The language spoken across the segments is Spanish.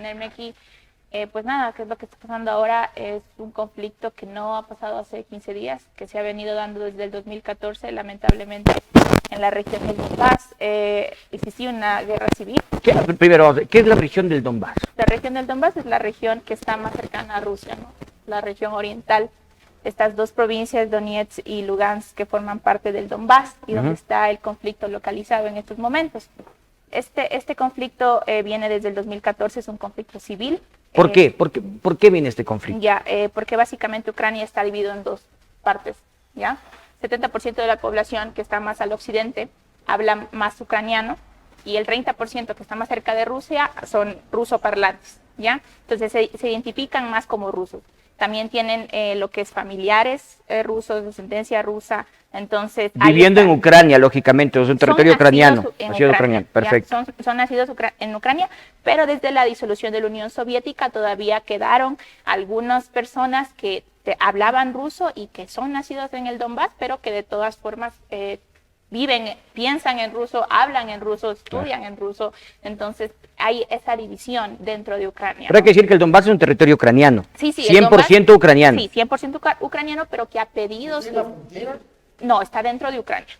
tenerme aquí. Pues nada, ¿qué es lo que está pasando ahora? Es un conflicto que no ha pasado hace 15 días, que se ha venido dando desde el 2014, lamentablemente, en la región del Donbass. Existía una guerra civil. Primero, ¿qué es la región del Donbass? La región del Donbass es la región que está más cercana a Rusia, ¿no? La región oriental. Estas dos provincias, Donetsk y Lugansk, que forman parte del Donbass y donde está el conflicto localizado en estos momentos. Este conflicto viene desde el 2014, es un conflicto civil. ¿Por qué? ¿Por qué viene este conflicto? Porque básicamente Ucrania está dividido en dos partes, ¿ya? 70% de la población que está más al occidente habla más ucraniano y el 30% que está más cerca de Rusia son rusoparlantes, ¿ya? Entonces se identifican más como rusos. También tienen lo que es familiares rusos, descendencia rusa, entonces... Viviendo en Ucrania, lógicamente, es un territorio ucraniano. Nacido ucraniano, perfecto. Son nacidos en Ucrania, pero desde la disolución de la Unión Soviética todavía quedaron algunas personas que hablaban ruso y que son nacidos en el Donbass, pero que de todas formas viven, piensan en ruso, hablan en ruso, estudian en ruso, entonces hay esa división dentro de Ucrania. Pero hay que decir que el Donbass es un territorio ucraniano. Sí, 100% ucraniano. Sí, 100% ucraniano, pero que ha pedido... No, está dentro de Ucrania.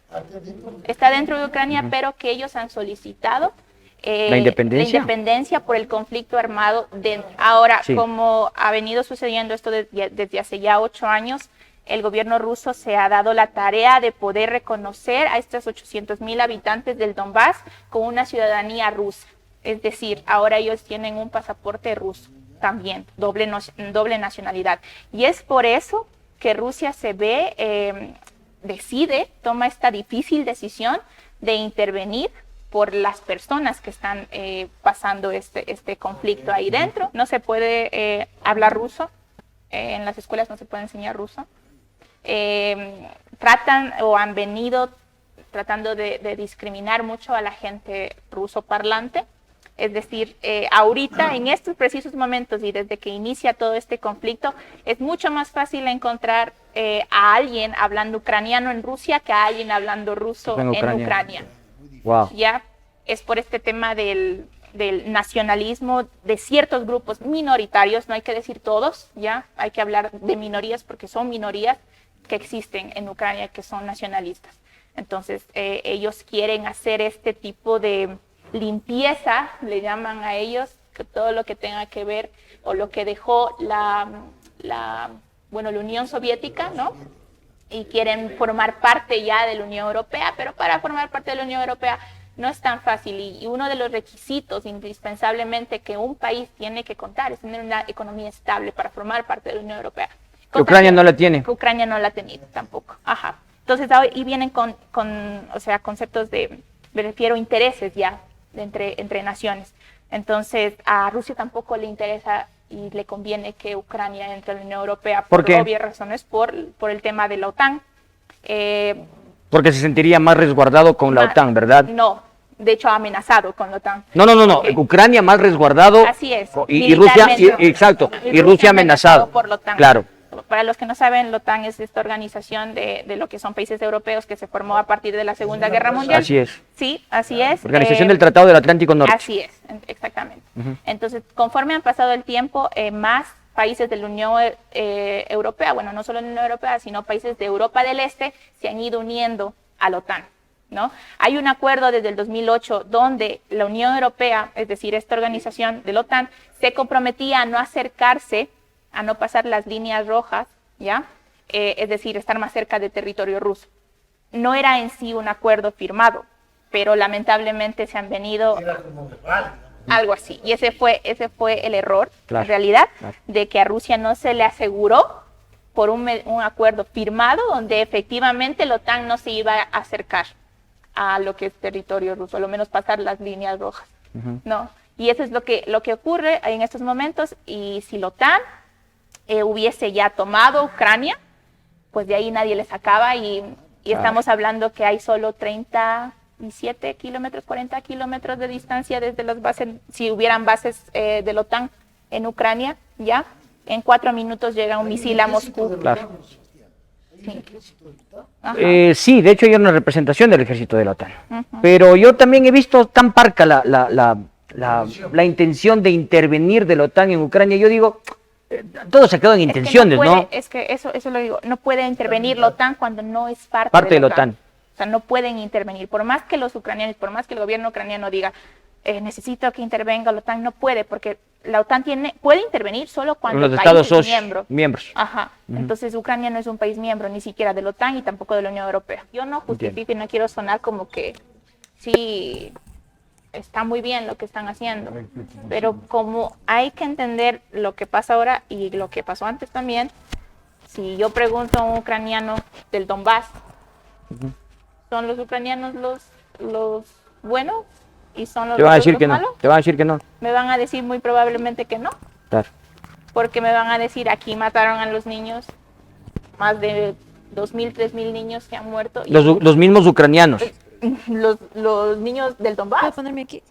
Está dentro de Ucrania, pero que ellos han solicitado la independencia por el conflicto armado dentro. Ahora, como ha venido sucediendo esto desde hace ya 8 años, el gobierno ruso se ha dado la tarea de poder reconocer a estos 800,000 habitantes del Donbass con una ciudadanía rusa. Es decir, ahora ellos tienen un pasaporte ruso también, doble nacionalidad. Y es por eso que Rusia toma esta difícil decisión de intervenir por las personas que están pasando este conflicto ahí dentro. No se puede hablar ruso, en las escuelas no se puede enseñar ruso. Han venido tratando de discriminar mucho a la gente ruso parlante. Es decir, ahorita, en estos precisos momentos y desde que inicia todo este conflicto, es mucho más fácil encontrar a alguien hablando ucraniano en Rusia que a alguien hablando ruso en Ucrania. Wow. Ya es por este tema del nacionalismo de ciertos grupos minoritarios, no hay que decir todos, ya hay que hablar de minorías porque son minorías que existen en Ucrania que son nacionalistas. Entonces, ellos quieren hacer este tipo de limpieza, le llaman a ellos, que todo lo que tenga que ver o lo que dejó la Unión Soviética, ¿no? Y quieren formar parte ya de la Unión Europea, pero para formar parte de la Unión Europea no es tan fácil y uno de los requisitos indispensablemente que un país tiene que contar es tener una economía estable para formar parte de la Unión Europea. Ucrania no la tiene. Ucrania no la ha tenido tampoco. Ajá. Entonces ahí vienen con conceptos me refiero a intereses ya entre naciones. Entonces a Rusia tampoco le interesa y le conviene que Ucrania entre a la Unión Europea por obvias razones, por el tema de la OTAN. Porque se sentiría más resguardado con la OTAN, ¿verdad? No, de hecho amenazado con la OTAN. No. Ucrania más resguardado. Así es. Y Rusia, exacto. Y Rusia amenazado. Por la OTAN. Claro. Para los que no saben, la OTAN es esta organización de lo que son países europeos que se formó a partir de la Segunda Guerra Mundial. Así es. Sí, así es. Organización del Tratado del Atlántico Norte. Así es, exactamente. Entonces, conforme han pasado el tiempo, más países de la Unión Europea, bueno, no solo la Unión Europea, sino países de Europa del Este, se han ido uniendo a la OTAN, ¿no? Hay un acuerdo desde el 2008 donde la Unión Europea, es decir, esta organización de la OTAN, se comprometía a no acercarse, a no pasar las líneas rojas, ¿ya? Es decir, estar más cerca del territorio ruso. No era en sí un acuerdo firmado, pero lamentablemente se han venido... Era como verbal, ¿no? Algo así. Y ese fue el error, en realidad, de que a Rusia no se le aseguró por un acuerdo firmado donde efectivamente la OTAN no se iba a acercar a lo que es territorio ruso, a lo menos pasar las líneas rojas, ¿no? Y eso es lo que ocurre en estos momentos, y si la OTAN hubiese ya tomado Ucrania, pues de ahí nadie le sacaba y estamos hablando que hay solo 37 kilómetros, 40 kilómetros de distancia desde las bases, si hubieran bases de la OTAN en Ucrania, ya, en 4 minutos llega un misil a Moscú. Claro. Sí. Sí, de hecho hay una representación del ejército de la OTAN, pero yo también he visto tan parca la la intención de intervenir de la OTAN en Ucrania. Yo digo, todo se quedó en intenciones, ¿no? Es que eso lo digo, no puede intervenir la OTAN cuando no es parte De la OTAN. O sea, no pueden intervenir. Por más que los ucranianos, por más que el gobierno ucraniano diga, necesito que intervenga la OTAN, no puede, porque la OTAN puede intervenir solo cuando los el Estados país es miembros. Ajá. Entonces Ucrania no es un país miembro ni siquiera de la OTAN y tampoco de la Unión Europea. Yo no justifico y no quiero sonar como que sí está muy bien lo que están haciendo, pero como hay que entender lo que pasa ahora y lo que pasó antes también, si yo pregunto a un ucraniano del Donbass, ¿son los ucranianos los buenos y son los Te van a decir los que no. malos? Te van a decir que no. Me van a decir muy probablemente que no. Claro. Porque me van a decir, aquí mataron a los niños, más de 2.000, 3.000 niños que han muerto. Los mismos ucranianos. Los niños del Donbass. ¿Puedo ponerme aquí?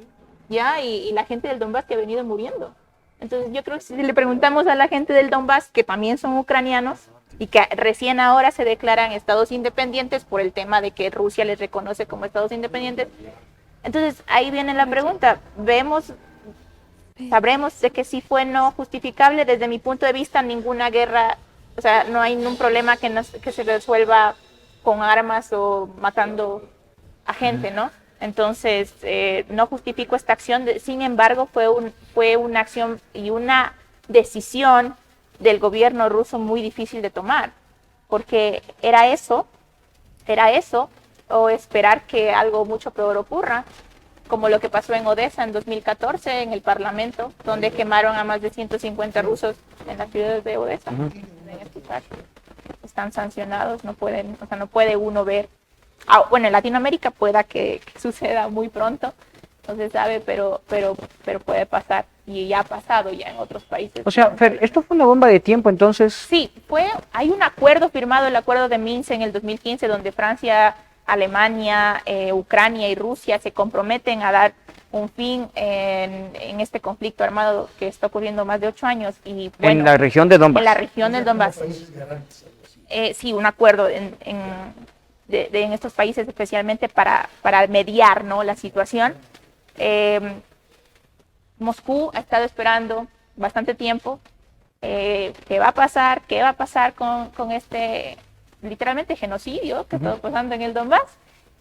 Ya, y la gente del Donbass que ha venido muriendo. Entonces yo creo que si le preguntamos a la gente del Donbass, que también son ucranianos, y que recién ahora se declaran estados independientes por el tema de que Rusia les reconoce como estados independientes, entonces ahí viene la pregunta, sabremos de que sí fue no justificable. Desde mi punto de vista, ninguna guerra, o sea, no hay ningún problema que se resuelva con armas o matando a gente, ¿no? Entonces, no justifico esta acción, sin embargo, fue una acción y una decisión del gobierno ruso muy difícil de tomar, porque era eso, o esperar que algo mucho peor ocurra, como lo que pasó en Odessa en 2014, en el Parlamento, donde quemaron a más de 150 rusos en la ciudad de Odessa. Están sancionados, no pueden, o sea, no puede uno ver. Bueno, en Latinoamérica pueda que suceda muy pronto, no se sabe, pero puede pasar, y ya ha pasado ya en otros países. O sea, Fer, ¿esto fue una bomba de tiempo entonces? Sí, hay un acuerdo firmado, el acuerdo de Minsk en el 2015, donde Francia, Alemania, Ucrania y Rusia se comprometen a dar un fin en este conflicto armado que está ocurriendo más de 8 años. Y, bueno, en la región de Donbass. En la región del Donbass. Sí, un acuerdo en estos países especialmente para mediar, ¿no?, la situación. Moscú ha estado esperando bastante tiempo. ¿Qué va a pasar? ¿Qué va a pasar con este literalmente genocidio que está pasando en el Donbass?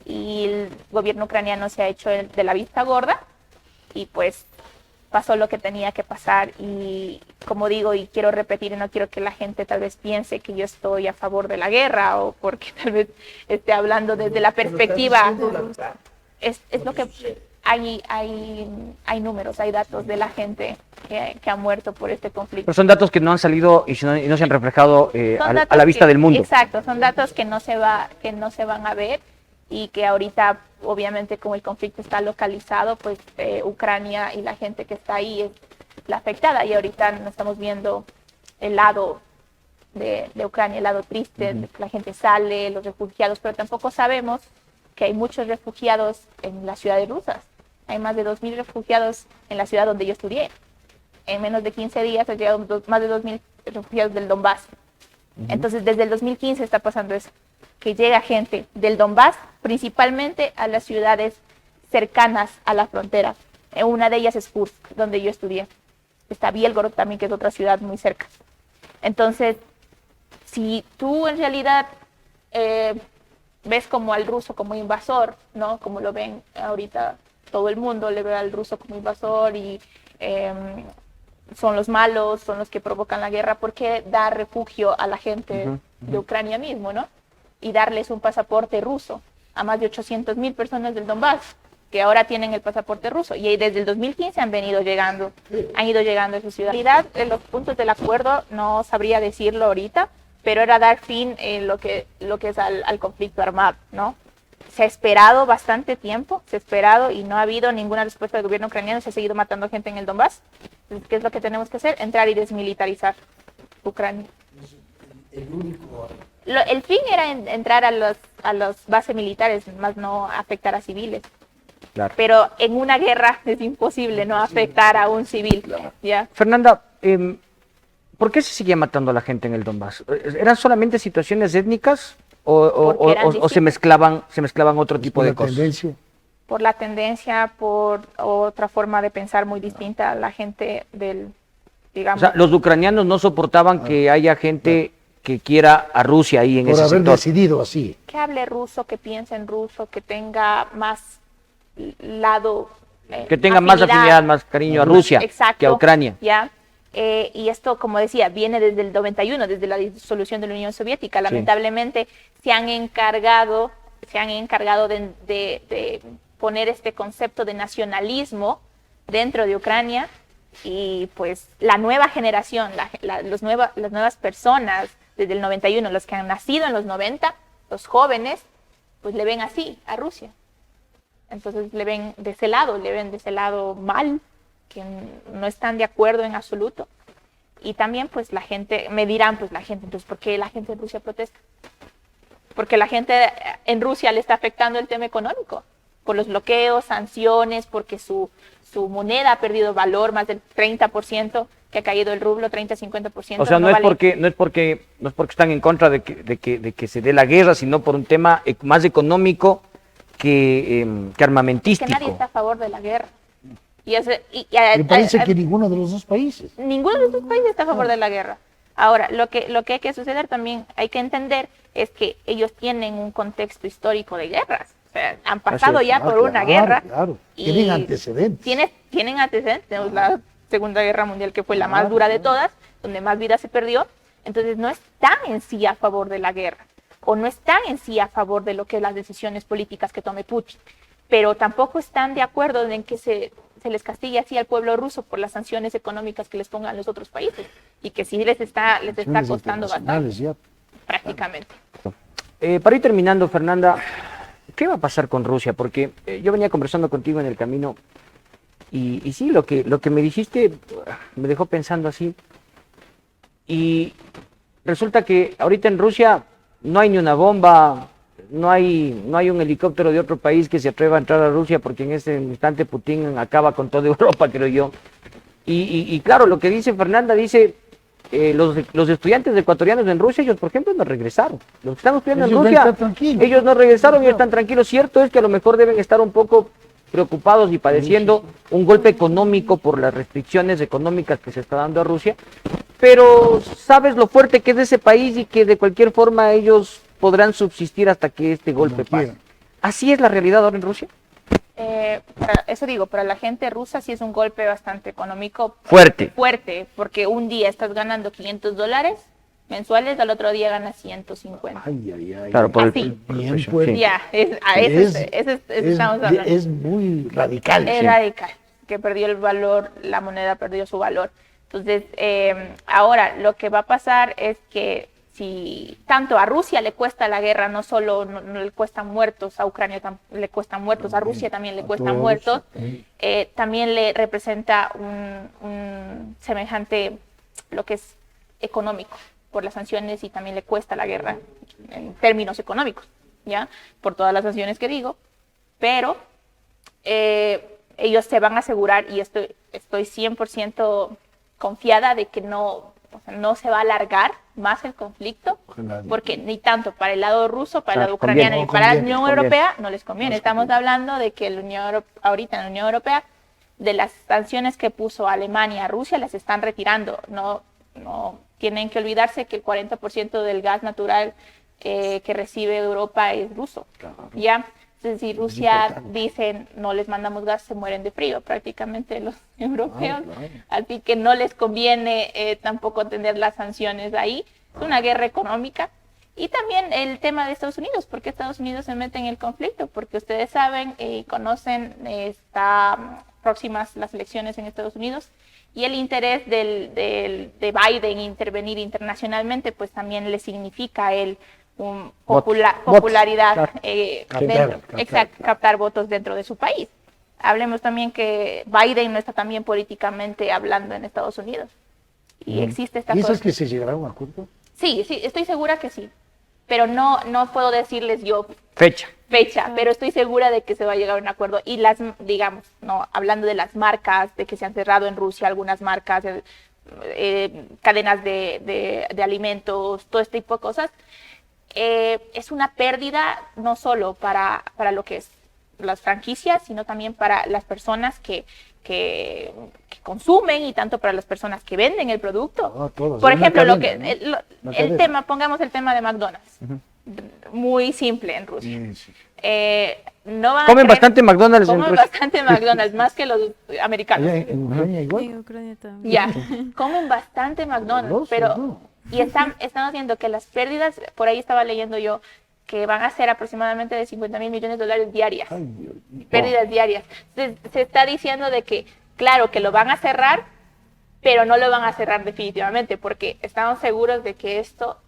Y el gobierno ucraniano se ha hecho de la vista gorda y pues pasó lo que tenía que pasar. Y como digo, y quiero repetir, y no quiero que la gente tal vez piense que yo estoy a favor de la guerra o porque tal vez esté hablando desde la perspectiva, es lo que hay números, hay datos de la gente que ha muerto por este conflicto. Pero son datos que no han salido y no se han reflejado a la vista del mundo. Exacto, son datos que no se van a ver, y que ahorita, obviamente, como el conflicto está localizado, pues Ucrania y la gente que está ahí es la afectada, y ahorita no estamos viendo el lado de Ucrania, el lado triste, la gente sale, los refugiados, pero tampoco sabemos que hay muchos refugiados en las ciudades rusas. Hay más de 2.000 refugiados en la ciudad donde yo estudié. En menos de 15 días han llegado más de 2.000 refugiados del Donbass. Entonces, desde el 2015 está pasando eso, que llega gente del Donbass, principalmente a las ciudades cercanas a la frontera. Una de ellas es Kursk, donde yo estudié. Está Bielgorod también, que es otra ciudad muy cerca. Entonces, si tú en realidad ves como al ruso como invasor, ¿no?, como lo ven ahorita todo el mundo, le ve al ruso como invasor y son los malos, son los que provocan la guerra, ¿por qué dar refugio a la gente de Ucrania mismo, ¿no? Y darles un pasaporte ruso a más de 800.000 personas del Donbass, que ahora tienen el pasaporte ruso, y desde el 2015 han ido llegando a su ciudad. En realidad, los puntos del acuerdo no sabría decirlo ahorita, pero era dar fin lo que es al conflicto armado, ¿no? Se ha esperado bastante tiempo, y no ha habido ninguna respuesta del gobierno ucraniano, se ha seguido matando gente en el Donbass. Entonces, ¿qué es lo que tenemos que hacer? Entrar y desmilitarizar Ucrania. El fin era entrar a las bases militares, más no afectar a civiles. Claro. Pero en una guerra es imposible no afectar a un civil. Claro. ¿Ya? Fernanda, ¿por qué se sigue matando a la gente en el Donbass? ¿Eran solamente situaciones étnicas o se mezclaban otro tipo de cosas? Tendencia. por la tendencia, por otra forma de pensar muy distinta a la gente del, digamos. O sea, los ucranianos no soportaban que haya gente que quiera a Rusia ahí en Por ese haber sector. decidido así. Que hable ruso, que piense en ruso, que tenga más lado. Que tenga más afinidad, más cariño a Rusia Exacto, que a Ucrania. ¿Ya? Y esto, como decía, viene desde el 91, desde la disolución de la Unión Soviética. Lamentablemente se han encargado de poner este concepto de nacionalismo dentro de Ucrania, y pues la nueva generación, las nuevas personas desde el 91, los que han nacido en los 90, los jóvenes, pues le ven así a Rusia. Entonces le ven de ese lado mal, que no están de acuerdo en absoluto. Y también pues la gente, me dirán pues la gente, entonces ¿por qué la gente en Rusia protesta? Porque la gente en Rusia le está afectando el tema económico, por los bloqueos, sanciones, porque su moneda ha perdido valor, más del 30%, que ha caído el rublo, 30-50%. O sea, no es porque están en contra de que se dé la guerra, sino por un tema más económico que armamentístico. Que nadie está a favor de la guerra. Me parece que ninguno de los dos países. Ninguno de los dos países está a favor de la guerra. Ahora, lo que hay que suceder también, hay que entender, es que ellos tienen un contexto histórico de guerras. O sea, han pasado por una guerra. Claro. Y Tienen antecedentes. Tienen antecedentes. Tenemos la Segunda Guerra Mundial, que fue la más dura de todas, donde más vida se perdió. Entonces no están en sí a favor de la guerra, o no están en sí a favor de lo que es las decisiones políticas que tome Putin, pero tampoco están de acuerdo en que se les castigue así al pueblo ruso por las sanciones económicas que les pongan los otros países, y que sí les está costando bastante, Ya. prácticamente. Para ir terminando, Fernanda, ¿qué va a pasar con Rusia? Porque yo venía conversando contigo en el camino y sí, lo que me dijiste me dejó pensando así. Y resulta que ahorita en Rusia no hay ni una bomba, no hay un helicóptero de otro país que se atreva a entrar a Rusia, porque en ese instante Putin acaba con toda Europa, creo yo. Y claro, lo que dice Fernanda, dice, los estudiantes ecuatorianos en Rusia, ellos por ejemplo no regresaron. Los que están estudiando en Rusia, ellos no regresaron y están tranquilos. Cierto es que a lo mejor deben estar un poco preocupados y padeciendo un golpe económico por las restricciones económicas que se está dando a Rusia, pero sabes lo fuerte que es ese país y que de cualquier forma ellos podrán subsistir hasta que este golpe pase. ¿Así es la realidad ahora en Rusia? Eso digo, para la gente rusa sí es un golpe bastante económico. Fuerte, porque un día estás ganando $500 mensuales, al otro día ganas 150. Claro, por Así. Bien fuerte. Ya, estamos hablando. Es muy radical. Es radical, que perdió el valor, la moneda perdió su valor. Entonces, ahora lo que va a pasar es que si tanto a Rusia le cuesta la guerra, no solo no le cuestan muertos, a Ucrania le cuestan muertos, a Rusia también le cuestan muertos, también le representa un semejante, lo que es económico, por las sanciones, y también le cuesta la guerra en términos económicos, ¿ya? Por todas las sanciones que digo, pero ellos se van a asegurar, y estoy 100% confiada de que no se va a alargar más el conflicto, porque ni tanto para el lado ruso, para el lado ucraniano, ni para la Unión Europea no les conviene. Estamos hablando de que ahorita en la Unión Europea, de las sanciones que puso Alemania a Rusia, las están retirando. No tienen que olvidarse que el 40% del gas natural que recibe Europa es ruso, ¿ya? Entonces, si Rusia dice no les mandamos gas, se mueren de frío prácticamente los europeos. Así que no les conviene tampoco tener las sanciones ahí. Es una guerra económica. Y también el tema de Estados Unidos, porque Estados Unidos se mete en el conflicto, porque ustedes saben y conocen, está próximas las elecciones en Estados Unidos, y el interés de Biden intervenir internacionalmente, pues también le significa a él popularidad, captar votos dentro de su país. Hablemos también que Biden no está también políticamente hablando en Estados Unidos. Y existe esta cosa. ¿Y esas que se llegará a un acuerdo? Sí, estoy segura que sí. Pero no puedo decirles yo fecha, pero estoy segura de que se va a llegar a un acuerdo. Y digamos, hablando de las marcas, de que se han cerrado en Rusia algunas marcas, cadenas de alimentos, todo este tipo de cosas, es una pérdida no solo para lo que es las franquicias, sino también para las personas que consumen y tanto para las personas que venden el producto. Todos, por es una ejemplo, cadena, el tema, pongamos el tema de McDonald's. Muy simple en Rusia. Sí. No van a Comen querer- bastante McDonald's en comen Rusia. bastante McDonald's, más que los americanos. Allá en Ucrania igual. En Ucrania también. Ya, comen bastante McDonald's, Sabroso, pero ¿no? y están haciendo que las pérdidas, por ahí estaba leyendo yo, que van a ser aproximadamente de $50,000 millones diarias, Ay, Dios mío. pérdidas diarias. Se está diciendo de que, claro, que lo van a cerrar, pero no lo van a cerrar definitivamente, porque estamos seguros de que esto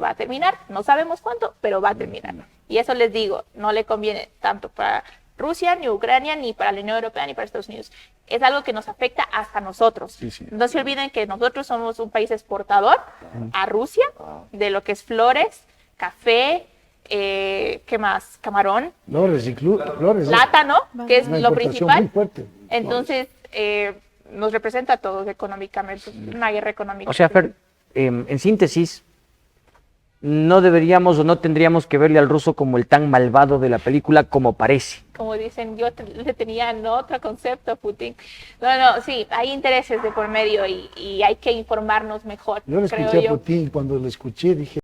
va a terminar. No sabemos cuánto, pero va a terminar. Y eso les digo, no le conviene tanto para Rusia, ni Ucrania, ni para la Unión Europea, ni para Estados Unidos. Es algo que nos afecta hasta nosotros. Sí, sí. No se olviden que nosotros somos un país exportador a Rusia de lo que es flores, café, ¿qué más? Camarón, Flores, flores. plátano, que es Una lo importación principal. muy fuerte. Entonces, nos representa a todos económicamente, una guerra económica. O sea, Fer, en síntesis, no deberíamos o no tendríamos que verle al ruso como el tan malvado de la película como parece. Como dicen, le tenía en otro concepto a Putin. No, sí, hay intereses de por medio y hay que informarnos mejor, Yo le creo escuché a yo. Putin, cuando le escuché dije,